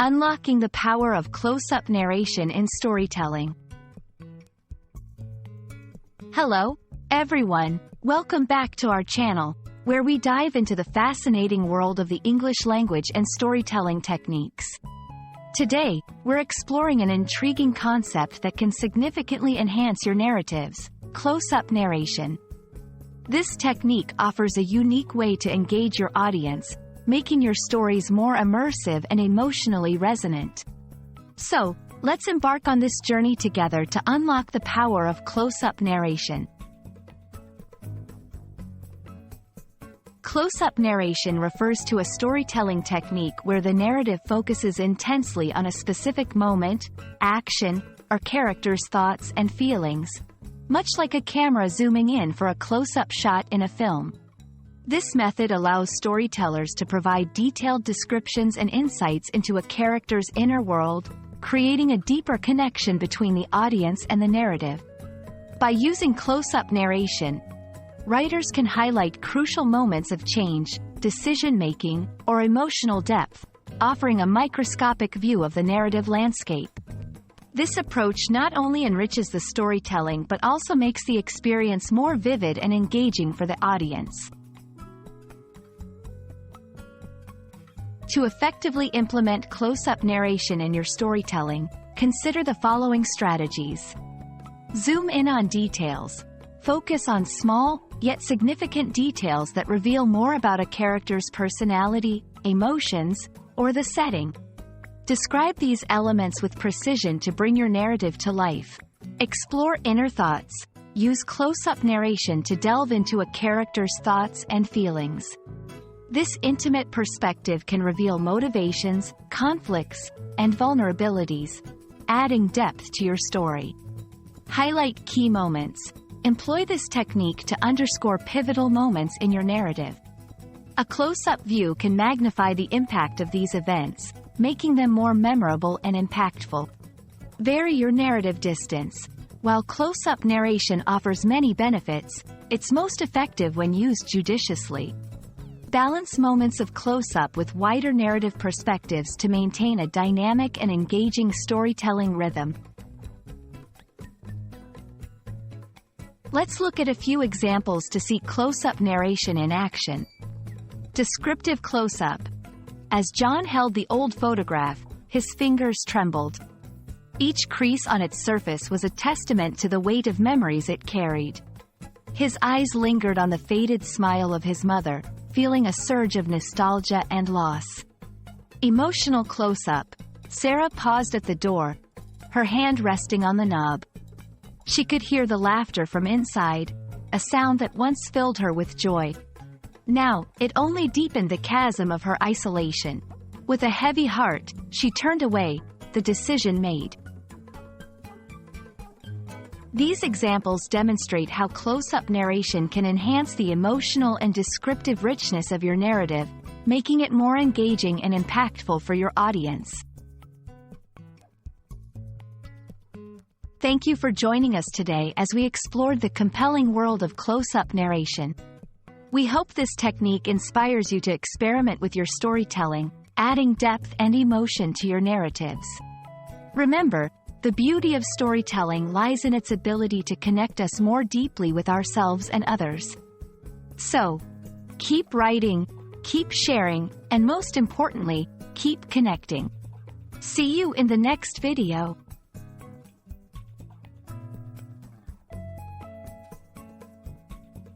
Unlocking the power of close-up narration in storytelling. Hello, everyone. Welcome back to our channel, where we dive into the fascinating world of the English language and storytelling techniques. Today, we're exploring an intriguing concept that can significantly enhance your narratives: close-up narration. This technique offers a unique way to engage your audience, making your stories more immersive and emotionally resonant. So, let's embark on this journey together to unlock the power of close-up narration. Close-up narration refers to a storytelling technique where the narrative focuses intensely on a specific moment, action, or character's thoughts and feelings, much like a camera zooming in for a close-up shot in a film. This method allows storytellers to provide detailed descriptions and insights into a character's inner world, creating a deeper connection between the audience and the narrative. By using close-up narration, writers can highlight crucial moments of change, decision-making, or emotional depth, offering a microscopic view of the narrative landscape. This approach not only enriches the storytelling but also makes the experience more vivid and engaging for the audience. To effectively implement close-up narration in your storytelling, consider the following strategies. Zoom in on details. Focus on small, yet significant details that reveal more about a character's personality, emotions, or the setting. Describe these elements with precision to bring your narrative to life. Explore inner thoughts. Use close-up narration to delve into a character's thoughts and feelings. This intimate perspective can reveal motivations, conflicts, and vulnerabilities, adding depth to your story. Highlight key moments. Employ this technique to underscore pivotal moments in your narrative. A close-up view can magnify the impact of these events, making them more memorable and impactful. Vary your narrative distance. While close-up narration offers many benefits, it's most effective when used judiciously. Balance moments of close-up with wider narrative perspectives to maintain a dynamic and engaging storytelling rhythm. Let's look at a few examples to see close-up narration in action. Descriptive close-up. As John held the old photograph, his fingers trembled. Each crease on its surface was a testament to the weight of memories it carried. His eyes lingered on the faded smile of his mother, feeling a surge of nostalgia and loss. Emotional close-up. Sarah paused at the door, her hand resting on the knob. She could hear the laughter from inside, a sound that once filled her with joy. Now, it only deepened the chasm of her isolation. With a heavy heart, she turned away, the decision made. These examples demonstrate how close-up narration can enhance the emotional and descriptive richness of your narrative, making it more engaging and impactful for your audience. Thank you for joining us today as we explored the compelling world of close-up narration. We hope this technique inspires you to experiment with your storytelling, adding depth and emotion to your narratives. Remember, the beauty of storytelling lies in its ability to connect us more deeply with ourselves and others. So, keep writing, keep sharing, and most importantly, keep connecting. See you in the next video.